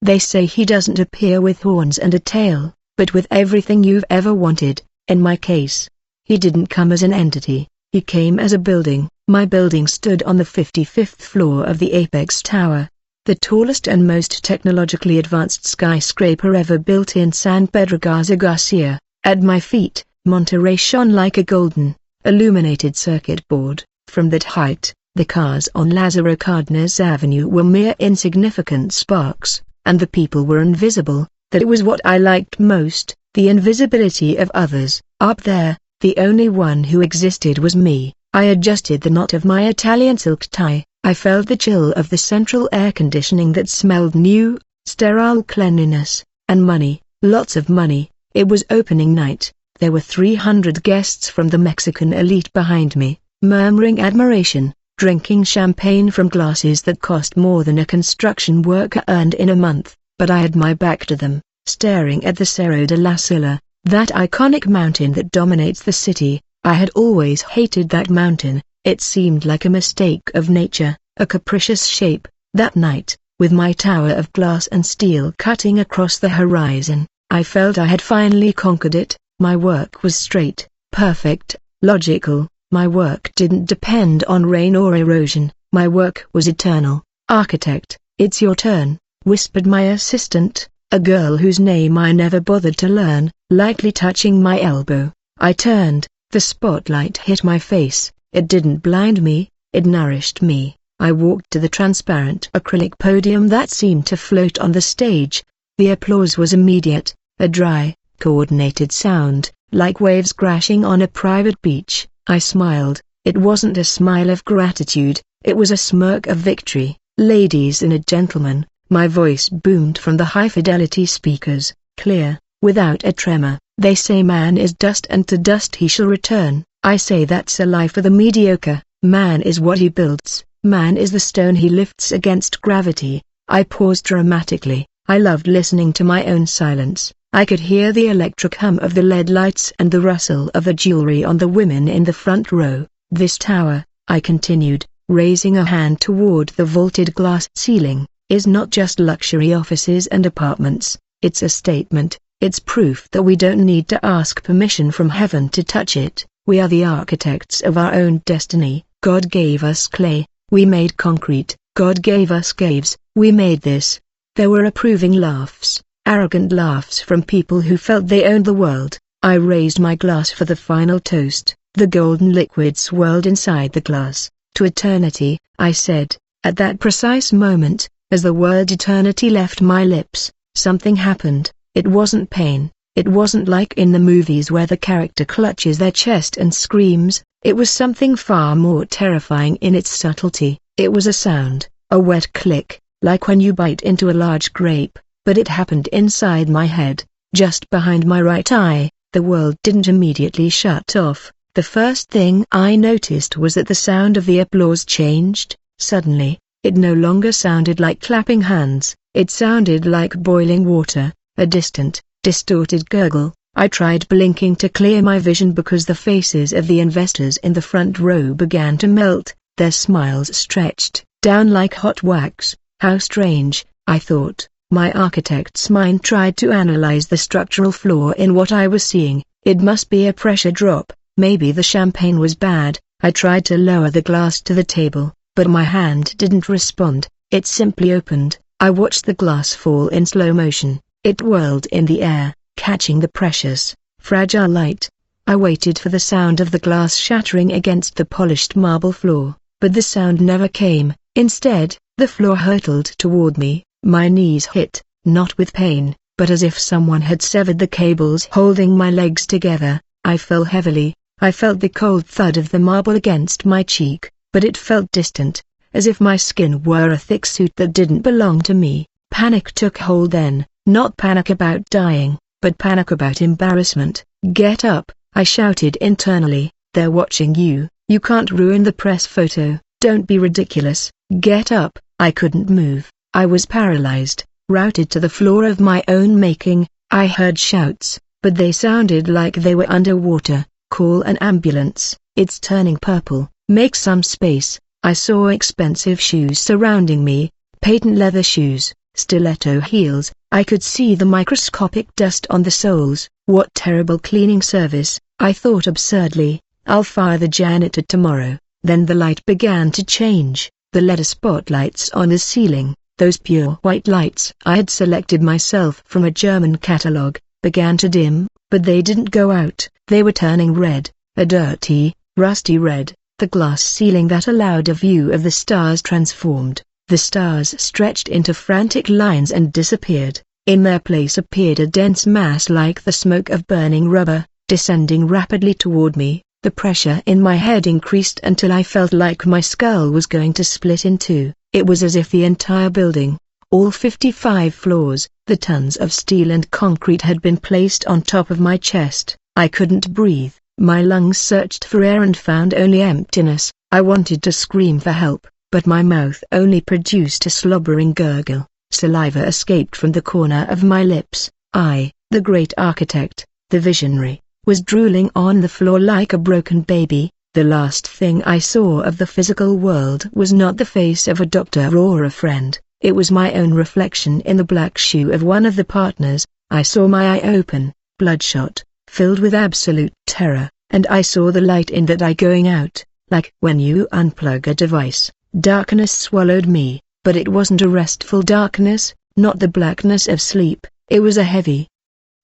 They say he doesn't appear with horns and a tail, but with everything you've ever wanted. In my case, he didn't come as an entity, he came as a building. My building stood on the 55th floor of the Apex Tower, the tallest and most technologically advanced skyscraper ever built in San Pedro Garcia. At my feet, Monterey shone like a golden, illuminated circuit board. From that height, the cars on Lázaro Cárdenas Avenue were mere insignificant sparks, and the people were invisible. That was what I liked most, the invisibility of others. Up there, the only one who existed was me. I adjusted the knot of my Italian silk tie. I felt the chill of the central air conditioning that smelled new, sterile cleanliness, and money, lots of money. It was opening night. There were 300 guests from the Mexican elite behind me, murmuring admiration, drinking champagne from glasses that cost more than a construction worker earned in a month. But I had my back to them, staring at the Cerro de la Silla, that iconic mountain that dominates the city. I had always hated that mountain. It seemed like a mistake of nature, a capricious shape. That night, with my tower of glass and steel cutting across the horizon, I felt I had finally conquered it. My work was straight, perfect, logical. My work didn't depend on rain or erosion. My work was eternal. Architect, it's your turn, whispered my assistant, a girl whose name I never bothered to learn, lightly touching my elbow. I turned. The spotlight hit my face. It didn't blind me, it nourished me. I walked to the transparent acrylic podium that seemed to float on the stage. The applause was immediate, a dry, coordinated sound, like waves crashing on a private beach. I smiled. It wasn't a smile of gratitude, it was a smirk of victory. Ladies and gentlemen, my voice boomed from the high-fidelity speakers, clear, without a tremor. They say man is dust and to dust he shall return. I say that's a lie for the mediocre. Man is what he builds. Man is the stone he lifts against gravity. I paused dramatically. I loved listening to my own silence. I could hear the electric hum of the LED lights and the rustle of the jewelry on the women in the front row. This tower, I continued, raising a hand toward the vaulted glass ceiling, is not just luxury offices and apartments. It's a statement. It's proof that we don't need to ask permission from heaven to touch it. We are the architects of our own destiny. God gave us clay, we made concrete. God gave us caves, we made this. There were approving laughs, arrogant laughs from people who felt they owned the world. I raised my glass for the final toast. The golden liquid swirled inside the glass. To eternity, I said. At that precise moment, as the word eternity left my lips, something happened. It wasn't pain, it wasn't like in the movies where the character clutches their chest and screams. It was something far more terrifying in its subtlety. It was a sound, a wet click, like when you bite into a large grape, but it happened inside my head, just behind my right eye. The world didn't immediately shut off. The first thing I noticed was that the sound of the applause changed. Suddenly, it no longer sounded like clapping hands, it sounded like boiling water. A distant, distorted gurgle. I tried blinking to clear my vision because the faces of the investors in the front row began to melt, their smiles stretched down like hot wax. How strange, I thought. My architect's mind tried to analyze the structural flaw in what I was seeing. It must be a pressure drop, maybe the champagne was bad. I tried to lower the glass to the table, but my hand didn't respond. It simply opened. I watched the glass fall in slow motion. It whirled in the air, catching the precious, fragile light. I waited for the sound of the glass shattering against the polished marble floor, but the sound never came. Instead, the floor hurtled toward me. My knees hit, not with pain, but as if someone had severed the cables holding my legs together. I fell heavily. I felt the cold thud of the marble against my cheek, but it felt distant, as if my skin were a thick suit that didn't belong to me. Panic took hold then. Not panic about dying, but panic about embarrassment. Get up, I shouted internally. They're watching you. You can't ruin the press photo. Don't be ridiculous. Get up. I couldn't move. I was paralyzed, routed to the floor of my own making. I heard shouts, but they sounded like they were underwater. Call an ambulance. It's turning purple. Make some space. I saw expensive shoes surrounding me, patent leather shoes. stiletto heels. I could see the microscopic dust on the soles. What terrible cleaning service, I thought absurdly. I'll fire the janitor tomorrow. Then the light began to change. The LED spotlights on the ceiling, those pure white lights I had selected myself from a German catalogue, began to dim, but they didn't go out. They were turning red, a dirty, rusty red. The glass ceiling that allowed a view of the stars transformed. The stars stretched into frantic lines and disappeared. In their place appeared a dense mass like the smoke of burning rubber, descending rapidly toward me. The pressure in my head increased until I felt like my skull was going to split in two. It was as if the entire building, all 55 floors, the tons of steel and concrete had been placed on top of my chest. I couldn't breathe. My lungs searched for air and found only emptiness. I wanted to scream for help, but my mouth only produced a slobbering gurgle. Saliva escaped from the corner of my lips. I, the great architect, the visionary, was drooling on the floor like a broken baby. The last thing I saw of the physical world was not the face of a doctor or a friend. It was my own reflection in the black shoe of one of the partners. I saw my eye open, bloodshot, filled with absolute terror, and I saw the light in that eye going out, like when you unplug a device. Darkness swallowed me, but it wasn't a restful darkness, not the blackness of sleep. It was a heavy,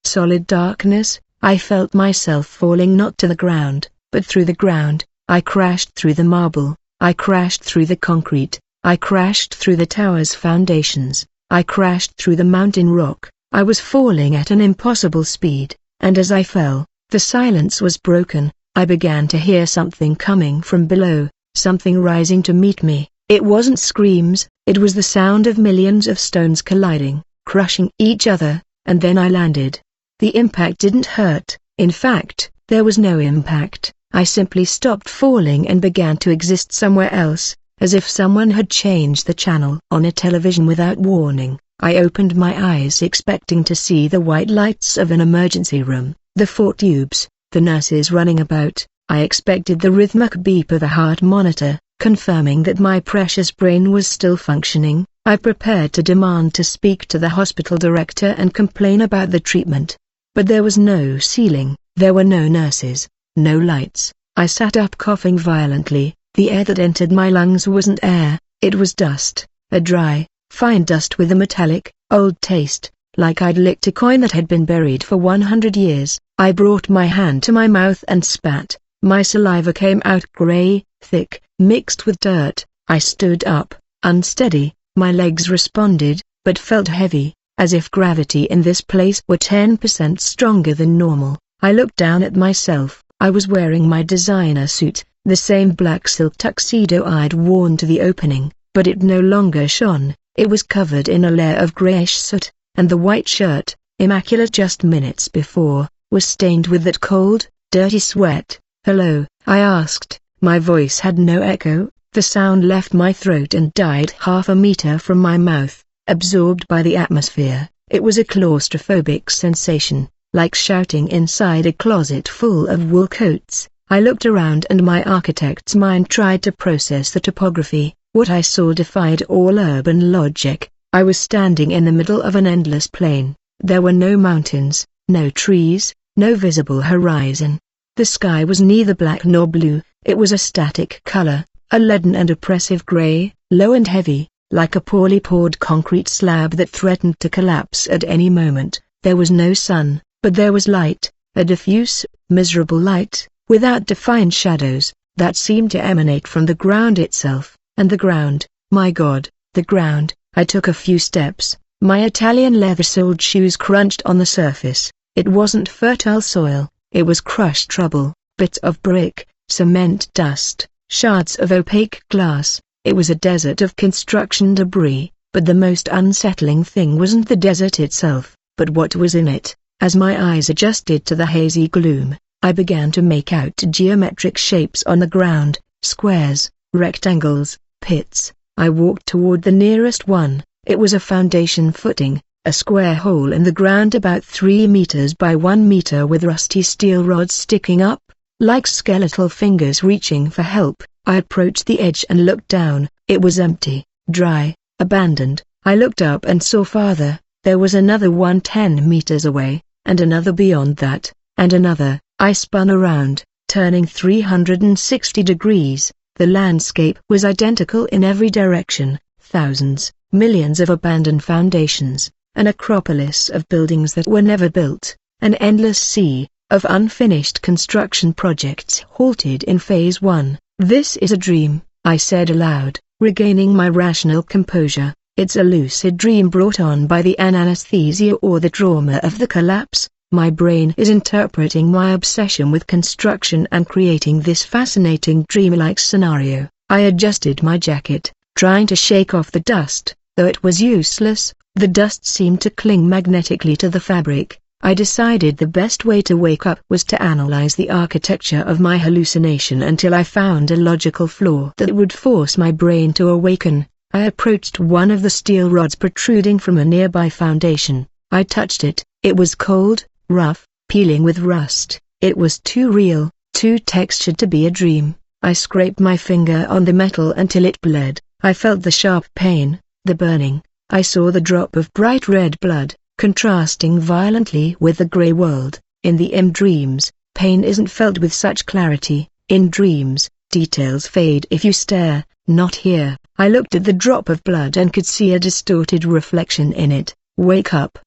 solid darkness. I felt myself falling not to the ground, but through the ground. I crashed through the marble, I crashed through the concrete, I crashed through the tower's foundations, I crashed through the mountain rock. I was falling at an impossible speed, and as I fell, the silence was broken. I began to hear something coming from below, something rising to meet me. It wasn't screams, it was the sound of millions of stones colliding, crushing each other, and then I landed. The impact didn't hurt. In fact, there was no impact. I simply stopped falling and began to exist somewhere else, as if someone had changed the channel on a television without warning. I opened my eyes expecting to see the white lights of an emergency room, the 4 tubes, the nurses running about. I expected the rhythmic beep of a heart monitor, confirming that my precious brain was still functioning. I prepared to demand to speak to the hospital director and complain about the treatment. But there was no ceiling, there were no nurses, no lights. I sat up coughing violently. The air that entered my lungs wasn't air, it was dust, a dry, fine dust with a metallic, old taste, like I'd licked a coin that had been buried for 100 years. I brought my hand to my mouth and spat. My saliva came out gray, thick, mixed with dirt. I stood up, unsteady. My legs responded, but felt heavy, as if gravity in this place were 10% stronger than normal. I looked down at myself. I was wearing my designer suit, the same black silk tuxedo I'd worn to the opening, but it no longer shone. It was covered in a layer of grayish soot, and the white shirt, immaculate just minutes before, was stained with that cold, dirty sweat. "Hello," I asked. My voice had no echo. The sound left my throat and died half a meter from my mouth, absorbed by the atmosphere. It was a claustrophobic sensation, like shouting inside a closet full of wool coats. I looked around and my architect's mind tried to process the topography. What I saw defied all urban logic. I was standing in the middle of an endless plain. There were no mountains, no trees, no visible horizon. The sky was neither black nor blue, it was a static color, a leaden and oppressive gray, low and heavy, like a poorly poured concrete slab that threatened to collapse at any moment. There was no sun, but there was light, a diffuse, miserable light, without defined shadows, that seemed to emanate from the ground itself. And the ground, my God, the ground. I took a few steps. My Italian leather-soled shoes crunched on the surface. It wasn't fertile soil, it was crushed rubble, bits of brick, cement dust, shards of opaque glass. It was a desert of construction debris, but the most unsettling thing wasn't the desert itself, but what was in it. As my eyes adjusted to the hazy gloom, I began to make out geometric shapes on the ground, squares, rectangles, pits. I walked toward the nearest one. It was a foundation footing, a square hole in the ground about 3 meters by 1 meter with rusty steel rods sticking up, like skeletal fingers reaching for help. I approached the edge and looked down. It was empty, dry, abandoned. I looked up and saw farther. There was another one 10 meters away, and another beyond that, and another. I spun around, turning 360 degrees. The landscape was identical in every direction. Thousands, millions of abandoned foundations, an acropolis of buildings that were never built, an endless sea of unfinished construction projects halted in Phase 1. "This is a dream," I said aloud, regaining my rational composure. "It's a lucid dream brought on by the anesthesia or the trauma of the collapse. My brain is interpreting my obsession with construction and creating this fascinating dreamlike scenario." I adjusted my jacket, trying to shake off the dust, though it was useless. The dust seemed to cling magnetically to the fabric. I decided the best way to wake up was to analyze the architecture of my hallucination until I found a logical flaw that would force my brain to awaken. I approached one of the steel rods protruding from a nearby foundation. I touched it. It was cold, rough, peeling with rust. It was too real, too textured to be a dream. I scraped my finger on the metal until it bled. I felt the sharp pain, the burning. I saw the drop of bright red blood, contrasting violently with the gray world. In the dreams, pain isn't felt with such clarity. In dreams, details fade if you stare, not here. I looked at the drop of blood and could see a distorted reflection in it. "Wake up!"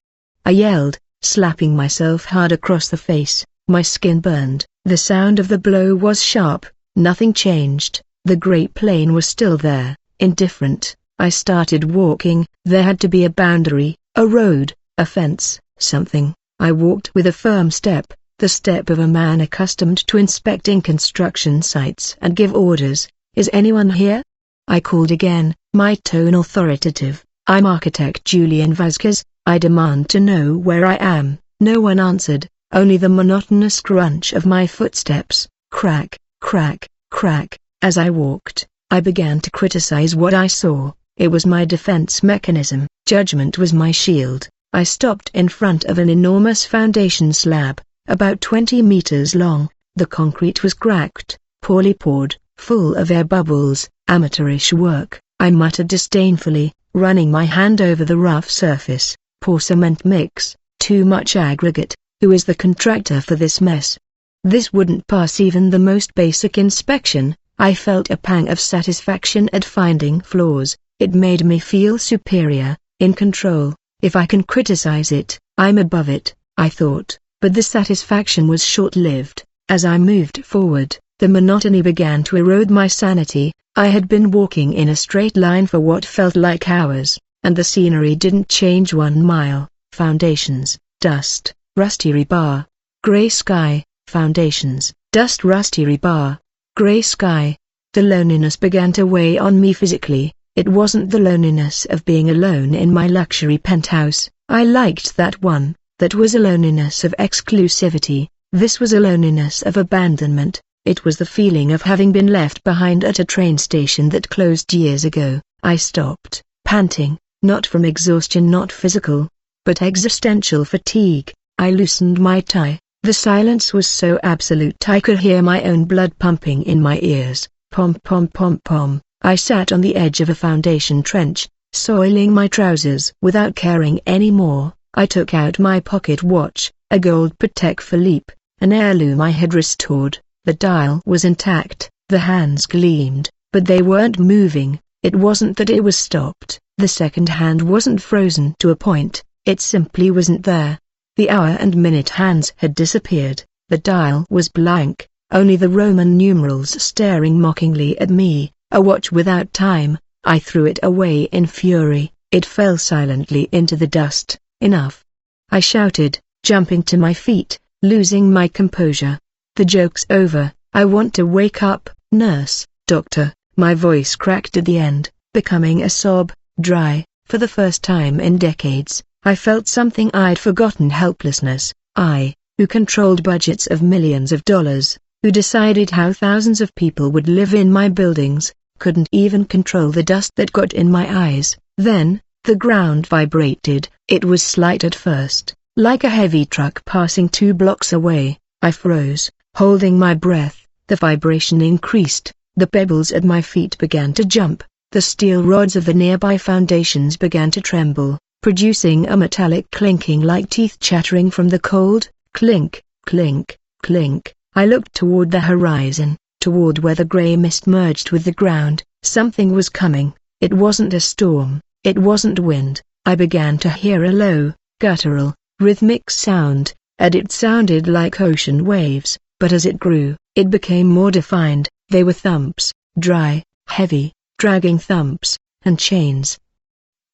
I yelled, slapping myself hard across the face. My skin burned. The sound of the blow was sharp. Nothing changed. The great plane was still there, indifferent. I started walking. There had to be a boundary, a road, a fence, something. I walked with a firm step, the step of a man accustomed to inspecting construction sites and give orders. "Is anyone here?" I called again, my tone authoritative. "I'm architect Julian Vasquez. I demand to know where I am." No one answered, only the monotonous crunch of my footsteps. Crack, crack, crack. As I walked, I began to criticize what I saw. It was my defense mechanism. Judgment was my shield. I stopped in front of an enormous foundation slab, about 20 meters long. The concrete was cracked, poorly poured, full of air bubbles. "Amateurish work," I muttered disdainfully, running my hand over the rough surface. "Poor cement mix, too much aggregate. Who is the contractor for this mess?" This wouldn't pass even the most basic inspection. I felt a pang of satisfaction at finding flaws. It made me feel superior, in control. If I can criticize it, I'm above it, I thought. But the satisfaction was short-lived. As I moved forward, the monotony began to erode my sanity. I had been walking in a straight line for what felt like hours, and the scenery didn't change 1 mile. Foundations, dust, rusty rebar, gray sky, foundations, dust, rusty rebar, gray sky. The loneliness began to weigh on me physically. It wasn't the loneliness of being alone in my luxury penthouse. I liked that one. That was a loneliness of exclusivity. This was a loneliness of abandonment. It was the feeling of having been left behind at a train station that closed years ago. I stopped, panting, not from exhaustion, not physical, but existential fatigue. I loosened my tie. The silence was so absolute I could hear my own blood pumping in my ears. Pom pom pom pom. I sat on the edge of a foundation trench, soiling my trousers without caring any more. I took out my pocket watch, a gold Patek Philippe, an heirloom I had restored. The dial was intact, the hands gleamed, but they weren't moving. It wasn't that it was stopped. The second hand wasn't frozen to a point, it simply wasn't there. The hour and minute hands had disappeared. The dial was blank, only the Roman numerals staring mockingly at me. A watch without time. I threw it away in fury. It fell silently into the dust. "Enough!" I shouted, jumping to my feet, losing my composure. "The joke's over. I want to wake up, nurse, doctor." My voice cracked at the end, becoming a sob, dry. For the first time in decades, I felt something I'd forgotten: helplessness. I, who controlled budgets of millions of dollars, who decided how thousands of people would live in my buildings, couldn't even control the dust that got in my eyes. Then, the ground vibrated. It was slight at first, like a heavy truck passing 2 blocks away. I froze, holding my breath. The vibration increased. The pebbles at my feet began to jump. The steel rods of the nearby foundations began to tremble, producing a metallic clinking like teeth chattering from the cold. Clink, clink, clink. I looked toward the horizon, toward where the gray mist merged with the ground. Something was coming. It wasn't a storm, it wasn't wind. I began to hear a low, guttural, rhythmic sound, and it sounded like ocean waves, but as it grew, it became more defined. They were thumps, dry, heavy, dragging thumps, and chains.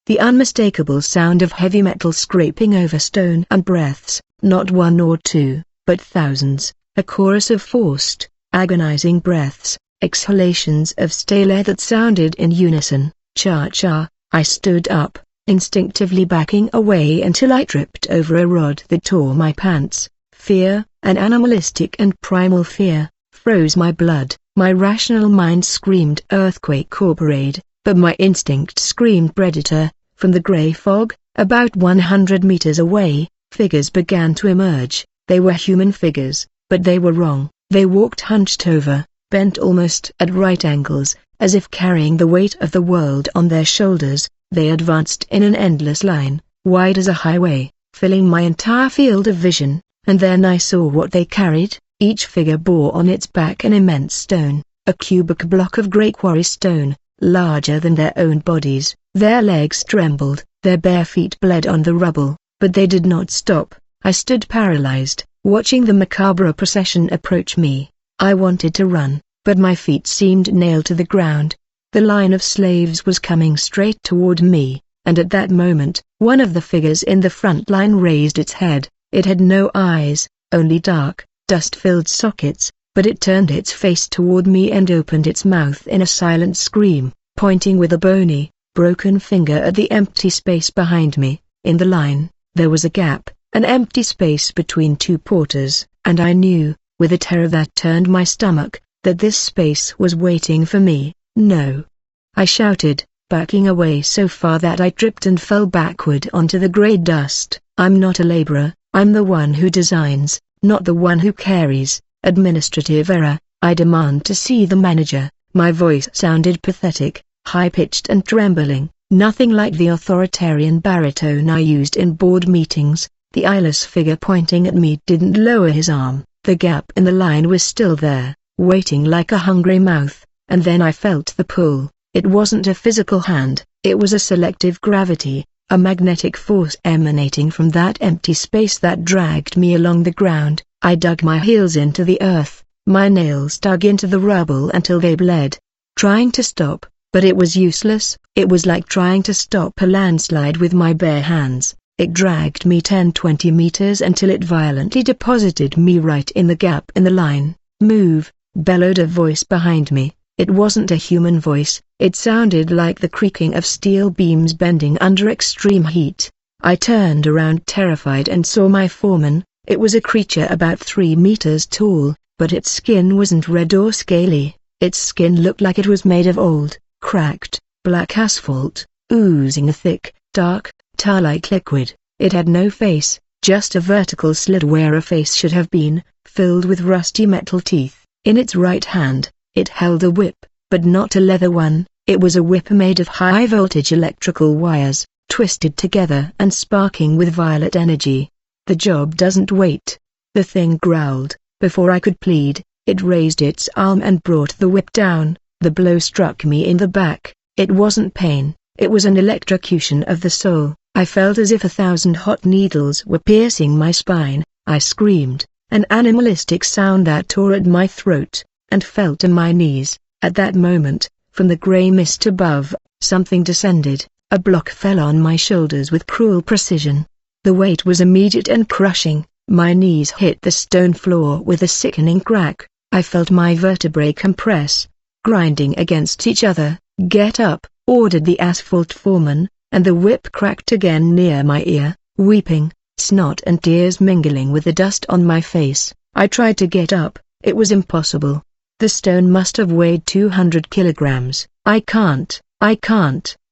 The unmistakable sound of heavy metal scraping over stone, and breaths, not one or two, but thousands, a chorus of forced, agonizing breaths, exhalations of stale air that sounded in unison. Cha-cha. I stood up, instinctively backing away until I tripped over a rod that tore my pants. Fear, an animalistic and primal fear, froze my blood. My rational mind screamed earthquake or parade, but my instinct screamed predator. From the gray fog, about 100 meters away, figures began to emerge. They were human figures, but they were wrong. They walked hunched over, bent almost at right angles, as if carrying the weight of the world on their shoulders. They advanced in an endless line, wide as a highway, filling my entire field of vision, and then I saw what they carried. Each figure bore on its back an immense stone, a cubic block of grey quarry stone, larger than their own bodies. Their legs trembled, their bare feet bled on the rubble, but they did not stop. I stood paralyzed, watching the macabre procession approach me. I wanted to run, but my feet seemed nailed to the ground. The line of slaves was coming straight toward me, and at that moment, one of the figures in the front line raised its head. It had no eyes, only dark, dust-filled sockets, but it turned its face toward me and opened its mouth in a silent scream, pointing with a bony, broken finger at the empty space behind me. In the line, there was a gap, an empty space between two porters, and I knew, with a terror that turned my stomach, that this space was waiting for me. No! I shouted, backing away so far that I tripped and fell backward onto the grey dust. I'm not a laborer, I'm the one who designs, not the one who carries. Administrative error. I demand to see the manager. My voice sounded pathetic, high-pitched and trembling, nothing like the authoritarian baritone I used in board meetings. The eyeless figure pointing at me didn't lower his arm. The gap in the line was still there, waiting like a hungry mouth, and then I felt the pull. It wasn't a physical hand, it was a selective gravity, a magnetic force emanating from that empty space that dragged me along the ground. I dug my heels into the earth, my nails dug into the rubble until they bled, trying to stop, but it was useless. It was like trying to stop a landslide with my bare hands. It dragged me 10-20 meters until it violently deposited me right in the gap in the line. Move, bellowed a voice behind me. It wasn't a human voice, it sounded like the creaking of steel beams bending under extreme heat. I turned around terrified and saw my foreman. It was a creature about 3 meters tall, but its skin wasn't red or scaly. Its skin looked like it was made of old, cracked, black asphalt, oozing a thick, dark, tar-like liquid. It had no face, just a vertical slit where a face should have been, filled with rusty metal teeth. In its right hand, it held a whip, but not a leather one. It was a whip made of high-voltage electrical wires, twisted together and sparking with violet energy. The job doesn't wait. The thing growled. Before I could plead, it raised its arm and brought the whip down. The blow struck me in the back. It wasn't pain, it was an electrocution of the soul. I felt as if 1,000 hot needles were piercing my spine. I screamed, an animalistic sound that tore at my throat, and fell to my knees. At that moment, from the grey mist above, something descended. A block fell on my shoulders with cruel precision. The weight was immediate and crushing. My knees hit the stone floor with a sickening crack. I felt my vertebrae compress, grinding against each other. "Get up," ordered the asphalt foreman, and the whip cracked again near my ear. Weeping, snot and tears mingling with the dust on my face, I tried to get up. It was impossible. The stone must have weighed 200 kilograms. I can't, I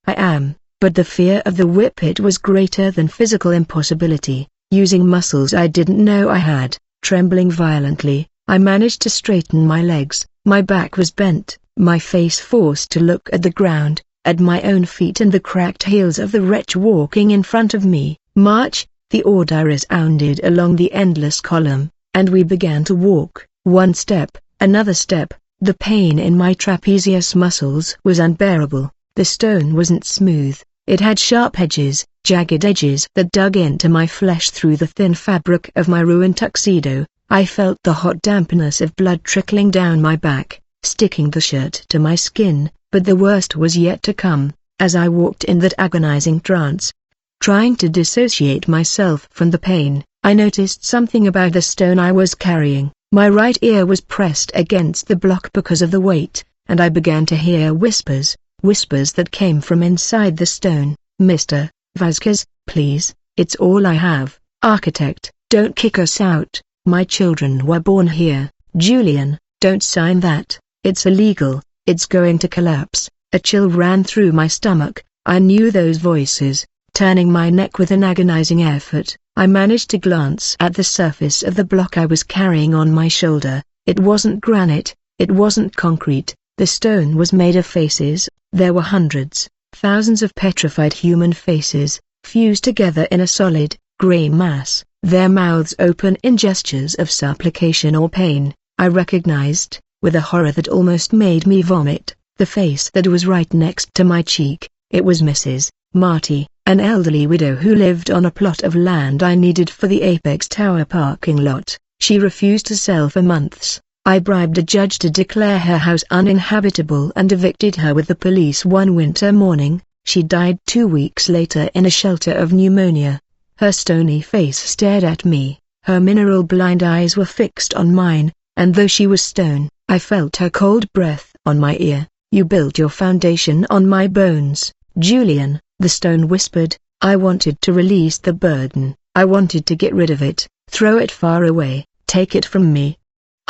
am. But the fear of the whip hit was greater than physical impossibility. Using muscles I didn't know I had, trembling violently, I managed to straighten my legs. My back was bent, my face forced to look at the ground. at my own feet and the cracked heels of the wretch walking in front of me. "March!" the order resounded along the endless column, and we began to walk. One step, another step. The pain in my trapezius muscles was unbearable. The stone wasn't smooth. It had sharp edges, jagged edges that dug into my flesh through the thin fabric of my ruined tuxedo. I felt the hot dampness of blood trickling down my back, sticking the shirt to my skin, but the worst was yet to come. As I walked in that agonizing trance, trying to dissociate myself from the pain, I noticed something about the stone I was carrying. My right ear was pressed against the block because of the weight, and I began to hear whispers that came from inside the stone. "Mr. Vasquez, please, it's all I have. Architect, don't kick us out. My children were born here. Julian, don't sign that. It's illegal. It's going to collapse." A chill ran through my stomach. I knew those voices. Turning my neck with an agonizing effort, I managed to glance at the surface of the block I was carrying on my shoulder. It wasn't granite, it wasn't concrete. The stone was made of faces. There were hundreds, thousands of petrified human faces, fused together in a solid, gray mass, their mouths open in gestures of supplication or pain. I recognized, with a horror that almost made me vomit, the face that was right next to my cheek. It was Mrs. Marty, an elderly widow who lived on a plot of land I needed for the Apex Tower parking lot. She refused to sell for months. I bribed a judge to declare her house uninhabitable and evicted her with the police one winter morning. She died 2 weeks later in a shelter of pneumonia. Her stony face stared at me, her mineral blind eyes were fixed on mine, and though she was stone, I felt her cold breath on my ear. "You built your foundation on my bones, Julian," the stone whispered. I wanted to release the burden. I wanted to get rid of it, throw it far away, take it from me.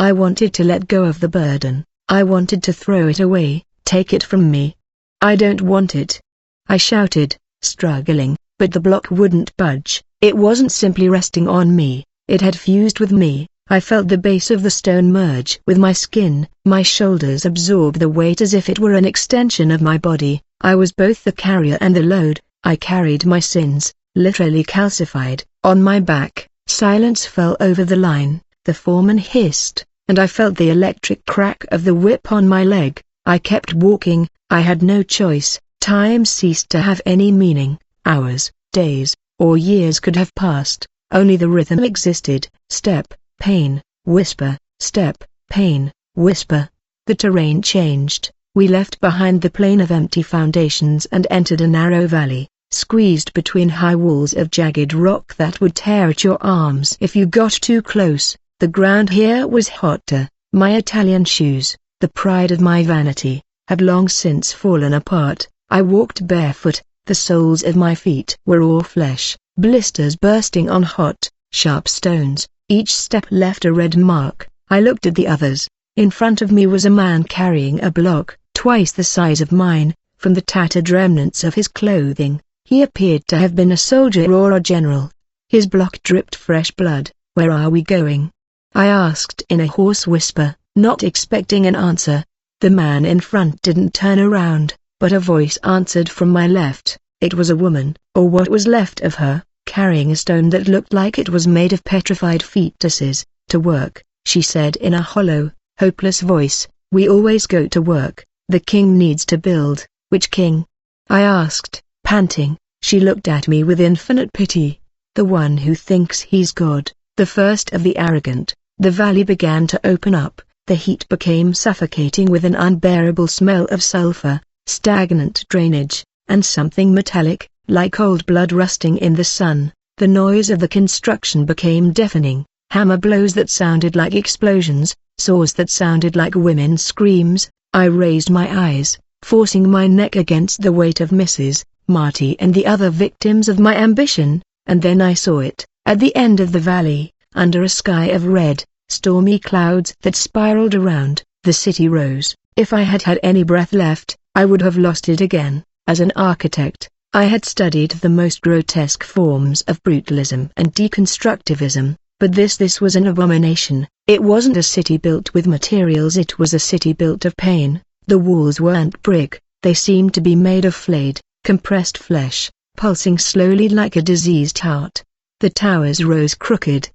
I wanted to let go of the burden. I wanted to throw it away, take it from me. "I don't want it," I shouted, struggling, but the block wouldn't budge. It wasn't simply resting on me, it had fused with me. I felt the base of the stone merge with my skin. My shoulders absorbed the weight as if it were an extension of my body. I was both the carrier and the load. I carried my sins, literally calcified, on my back. Silence fell over the line. The foreman hissed, and I felt the electric crack of the whip on my leg. I kept walking. I had no choice. Time ceased to have any meaning. Hours, days, or years could have passed. Only the rhythm existed. Step, pain, whisper, step, pain, whisper. The terrain changed. We left behind the plain of empty foundations and entered a narrow valley, squeezed between high walls of jagged rock that would tear at your arms if you got too close. The ground here was hotter. My Italian shoes, the pride of my vanity, had long since fallen apart. I walked barefoot. The soles of my feet were all flesh, blisters bursting on hot, sharp stones. Each step left a red mark. I looked at the others. In front of me was a man carrying a block, twice the size of mine. From the tattered remnants of his clothing, he appeared to have been a soldier or a general. His block dripped fresh blood. "Where are we going?" I asked in a hoarse whisper, not expecting an answer. The man in front didn't turn around, but a voice answered from my left. It was a woman, or what was left of her, carrying a stone that looked like it was made of petrified fetuses. "To work," she said in a hollow, hopeless voice. "We always go to work. The king needs to build." "Which king?" I asked, panting. She looked at me with infinite pity. "The one who thinks he's God, the first of the arrogant." The valley began to open up. The heat became suffocating with an unbearable smell of sulfur, stagnant drainage, and something metallic, like old blood rusting in the sun. The noise of the construction became deafening. Hammer blows that sounded like explosions, saws that sounded like women's screams. I raised my eyes, forcing my neck against the weight of Mrs. Marty and the other victims of my ambition, and then I saw it, at the end of the valley, under a sky of red, stormy clouds that spiraled around. The city rose. If I had had any breath left, I would have lost it again. As an architect, I had studied the most grotesque forms of brutalism and deconstructivism, but this was an abomination. It wasn't a city built with materials, it was a city built of pain. The walls weren't brick, They seemed to be made of flayed, compressed flesh, pulsing slowly like a diseased heart. The towers rose crooked,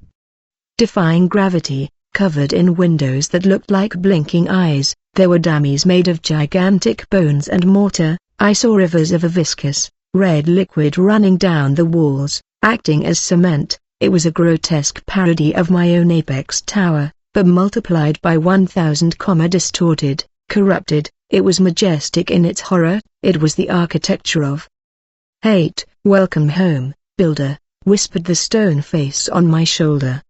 defying gravity, covered in windows that looked like blinking eyes. There were dummies made of gigantic bones and mortar. I saw rivers of a viscous, red liquid running down the walls, acting as cement. It was a grotesque parody of my own apex tower, but multiplied by 1,000, distorted, corrupted. It was majestic in its horror. It was the architecture of hate. "Welcome home, builder," whispered the stone face on my shoulder.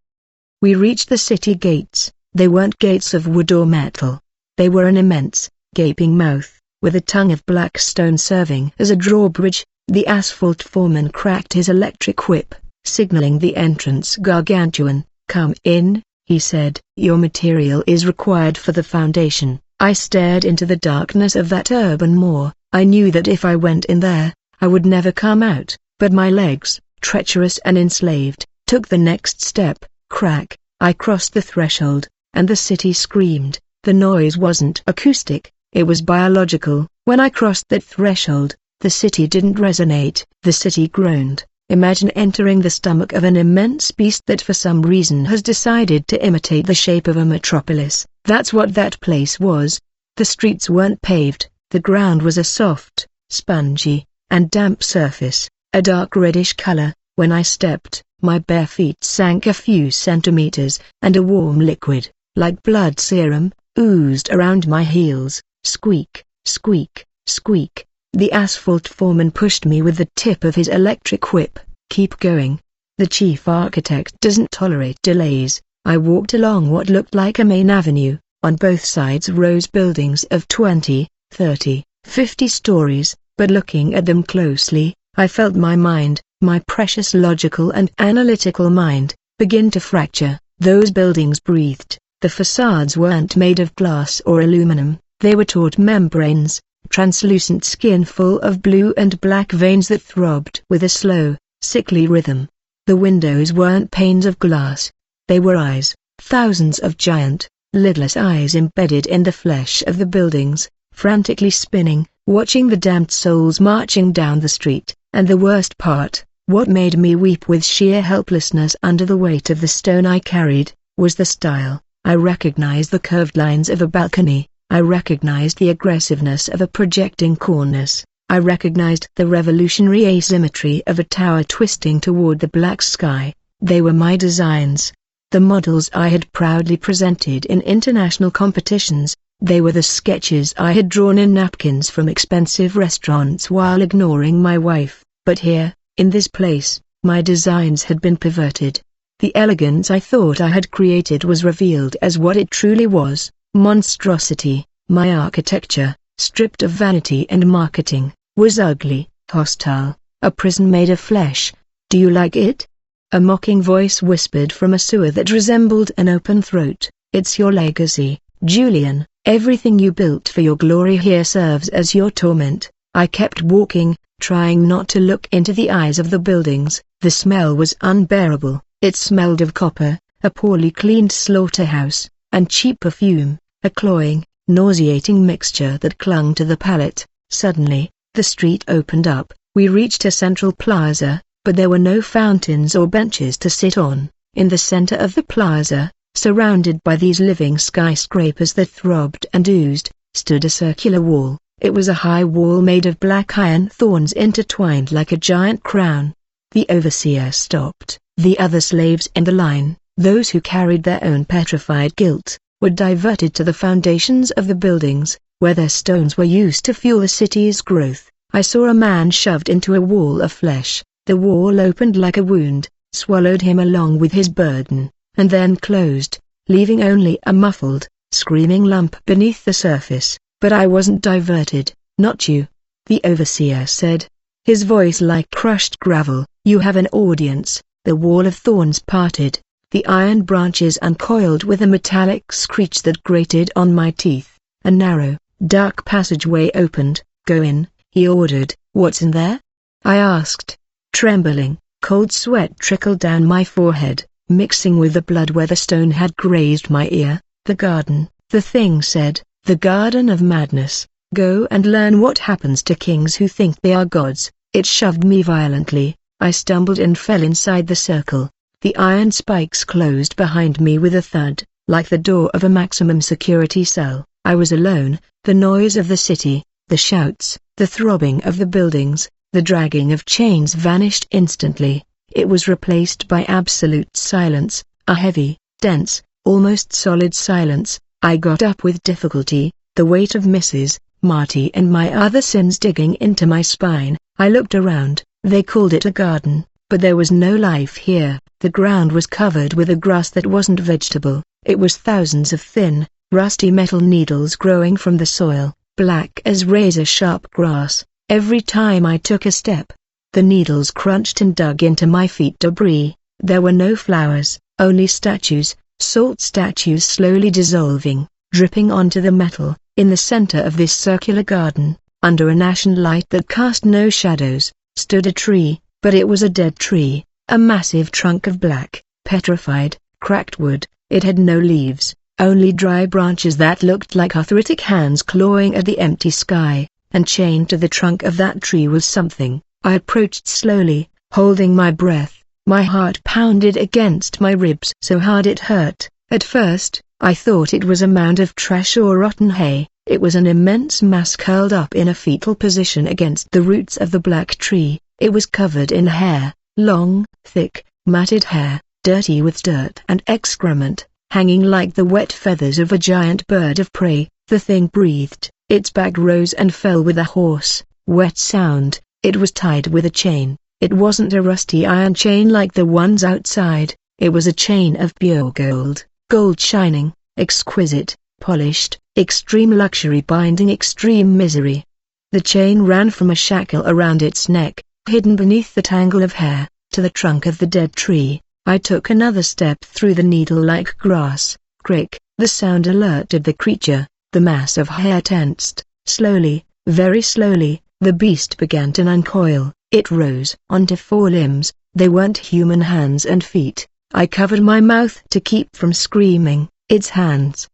We reached the city gates. They weren't gates of wood or metal. They were an immense, gaping mouth, with a tongue of black stone serving as a drawbridge. The asphalt foreman cracked his electric whip, signaling the entrance. "Gargantuan, come in," he said. "Your material is required for the foundation." I stared into the darkness of that urban moor. I knew that if I went in there, I would never come out, but my legs, treacherous and enslaved, took the next step. Crack! I crossed the threshold, and the city screamed. The noise wasn't acoustic, it was biological. When I crossed that threshold, the city didn't resonate. The city groaned. Imagine entering the stomach of an immense beast that for some reason has decided to imitate the shape of a metropolis. That's what that place was. The streets weren't paved, the ground was a soft, spongy, and damp surface, a dark reddish color. When I stepped, my bare feet sank a few centimeters, and a warm liquid, like blood serum, oozed around my heels. Squeak, squeak, squeak. The asphalt foreman pushed me with the tip of his electric whip. "Keep going. The chief architect doesn't tolerate delays." I walked along what looked like a main avenue. On both sides rose buildings of 20, 30, 50 stories, but looking at them closely, I felt my mind, my precious logical and analytical mind, begin to fracture. Those buildings breathed. The facades weren't made of glass or aluminum, they were taut membranes, translucent skin full of blue and black veins that throbbed with a slow, sickly rhythm. The windows weren't panes of glass. They were eyes, thousands of giant, lidless eyes embedded in the flesh of the buildings, frantically spinning, watching the damned souls marching down the street. And the worst part, what made me weep with sheer helplessness under the weight of the stone I carried, was the style. I recognized the curved lines of a balcony. I recognized the aggressiveness of a projecting cornice. I recognized the revolutionary asymmetry of a tower twisting toward the black sky. They were my designs. The models I had proudly presented in international competitions. They were the sketches I had drawn in napkins from expensive restaurants while ignoring my wife. But here, in this place, my designs had been perverted. The elegance I thought I had created was revealed as what it truly was: monstrosity. My architecture, stripped of vanity and marketing, was ugly, hostile, a prison made of flesh. "Do you like it?" A mocking voice whispered from a sewer that resembled an open throat. "It's your legacy, Julian. Everything you built for your glory here serves as your torment." I kept walking, trying not to look into the eyes of the buildings. The smell was unbearable. It smelled of copper, a poorly cleaned slaughterhouse, and cheap perfume, a cloying, nauseating mixture that clung to the palate. Suddenly, the street opened up. We reached a central plaza, but there were no fountains or benches to sit on. In the center of the plaza, surrounded by these living skyscrapers that throbbed and oozed, stood a circular wall. It was a high wall made of black iron thorns intertwined like a giant crown. The overseer stopped. The other slaves in the line, those who carried their own petrified guilt, were diverted to the foundations of the buildings, where their stones were used to fuel the city's growth. I saw a man shoved into a wall of flesh. The wall opened like a wound, swallowed him along with his burden, and then closed, leaving only a muffled, screaming lump beneath the surface. But I wasn't diverted, not you, the overseer said, his voice like crushed gravel. "You have an audience." The wall of thorns parted, the iron branches uncoiled with a metallic screech that grated on my teeth. A narrow, dark passageway opened. "Go in," he ordered. "What's in there?" I asked. Trembling, cold sweat trickled down my forehead, mixing with the blood where the stone had grazed my ear. "The garden," the thing said, "the garden of madness. Go and learn what happens to kings who think they are gods. It shoved me violently. I stumbled and fell inside the circle. The iron spikes closed behind me with a thud, like the door of a maximum security cell. I was alone. The noise of the city, the shouts, the throbbing of the buildings, the dragging of chains vanished instantly. It was replaced by absolute silence, a heavy, dense, almost solid silence. I got up with difficulty, the weight of Mrs. Marty and my other sins digging into my spine. I looked around. They called it a garden, but there was no life here. The ground was covered with a grass that wasn't vegetable. It was thousands of thin, rusty metal needles growing from the soil, black as razor-sharp grass. Every time I took a step, the needles crunched and dug into my feet. Debris. There were no flowers, only statues, salt statues slowly dissolving, dripping onto the metal. In the center of this circular garden, under an ashen light that cast no shadows, stood a tree, but it was a dead tree, a massive trunk of black, petrified, cracked wood. It had no leaves, only dry branches that looked like arthritic hands clawing at the empty sky, and chained to the trunk of that tree was something. I approached slowly, holding my breath. My heart pounded against my ribs so hard it hurt. At first, I thought it was a mound of trash or rotten hay. It was an immense mass curled up in a fetal position against the roots of the black tree. It was covered in hair, long, thick, matted hair, dirty with dirt and excrement, hanging like the wet feathers of a giant bird of prey. The thing breathed, its back rose and fell with a hoarse, wet sound. It was tied with a chain. It wasn't a rusty iron chain like the ones outside. It was a chain of pure gold, gold shining, exquisite, polished, extreme luxury binding extreme misery. The chain ran from a shackle around its neck, hidden beneath the tangle of hair, to the trunk of the dead tree. I took another step through the needle-like grass. Crick, the sound alerted the creature. The mass of hair tensed. Slowly, very slowly, the beast began to uncoil. It rose onto four limbs. They weren't human hands and feet. I covered my mouth to keep from screaming. Its hands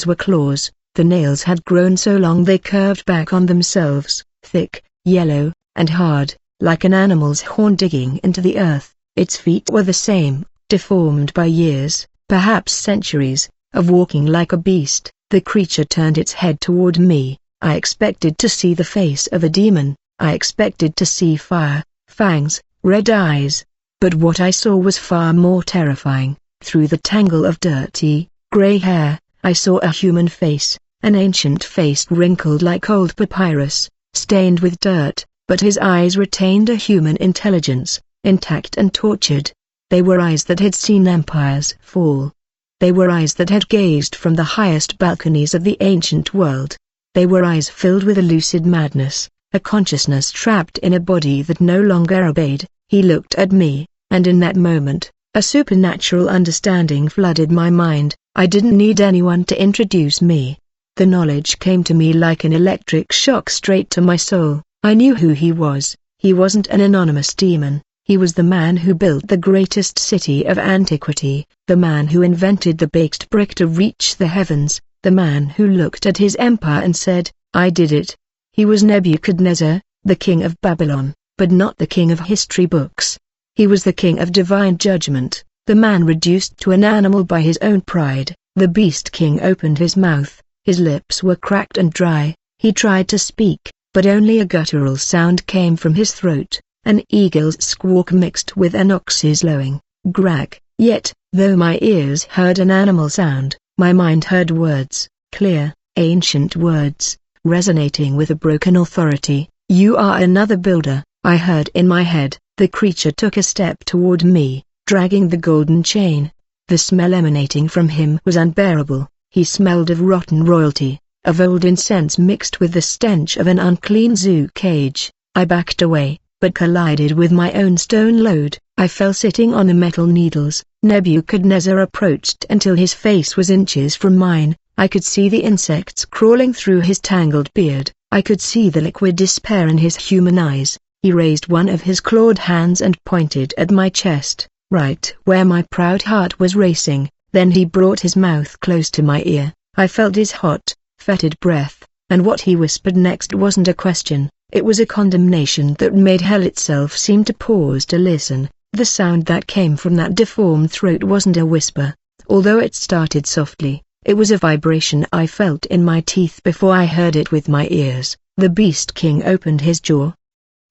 were claws. The nails had grown so long they curved back on themselves, thick, yellow, and hard, like an animal's horn digging into the earth. Its feet were the same, deformed by years, perhaps centuries, of walking like a beast. The creature turned its head toward me. I expected to see the face of a demon. I expected to see fire, fangs, red eyes. But what I saw was far more terrifying. Through the tangle of dirty, gray hair, I saw a human face, an ancient face wrinkled like old papyrus, stained with dirt, but his eyes retained a human intelligence, intact and tortured. They were eyes that had seen empires fall. They were eyes that had gazed from the highest balconies of the ancient world. They were eyes filled with a lucid madness, a consciousness trapped in a body that no longer obeyed. He looked at me, and in that moment, a supernatural understanding flooded my mind. I didn't need anyone to introduce me. The knowledge came to me like an electric shock straight to my soul. I knew who he was. He wasn't an anonymous demon. He was the man who built the greatest city of antiquity, the man who invented the baked brick to reach the heavens, the man who looked at his empire and said, "I did it." He was Nebuchadnezzar, the king of Babylon, but not the king of history books. He was the king of divine judgment, the man reduced to an animal by his own pride. The beast king opened his mouth, his lips were cracked and dry. He tried to speak, but only a guttural sound came from his throat. An eagle's squawk mixed with an ox's lowing, grag. Yet, though my ears heard an animal sound, my mind heard words, clear, ancient words, resonating with a broken authority. "You are another builder," I heard in my head. The creature took a step toward me, dragging the golden chain. The smell emanating from him was unbearable. He smelled of rotten royalty, of old incense mixed with the stench of an unclean zoo cage. I backed away, but collided with my own stone load. I fell sitting on the metal needles. Nebuchadnezzar approached until his face was inches from mine. I could see the insects crawling through his tangled beard. I could see the liquid despair in his human eyes. He raised one of his clawed hands and pointed at my chest, right where my proud heart was racing. Then he brought his mouth close to my ear. I felt his hot, fetid breath. and what he whispered next wasn't a question, it was a condemnation that made hell itself seem to pause to listen. The sound that came from that deformed throat wasn't a whisper, although it started softly, it was a vibration I felt in my teeth before I heard it with my ears. The Beast King opened his jaw,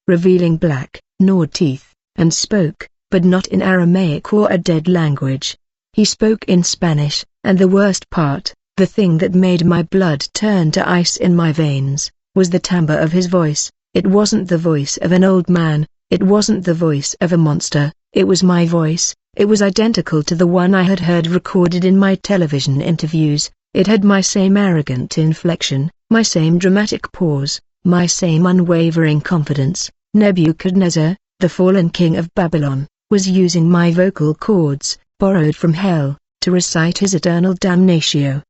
revealing black, gnawed teeth, and spoke, but not in Aramaic or a dead language. He spoke in Spanish, and the worst part, the thing that made my blood turn to ice in my veins, was the timbre of his voice. It wasn't the voice of an old man, it wasn't the voice of a monster, it was my voice. It was identical to the one I had heard recorded in my television interviews. It had my same arrogant inflection, my same dramatic pause, my same unwavering confidence. Nebuchadnezzar, the fallen king of Babylon, was using my vocal cords, borrowed from hell, to recite his eternal damnatio.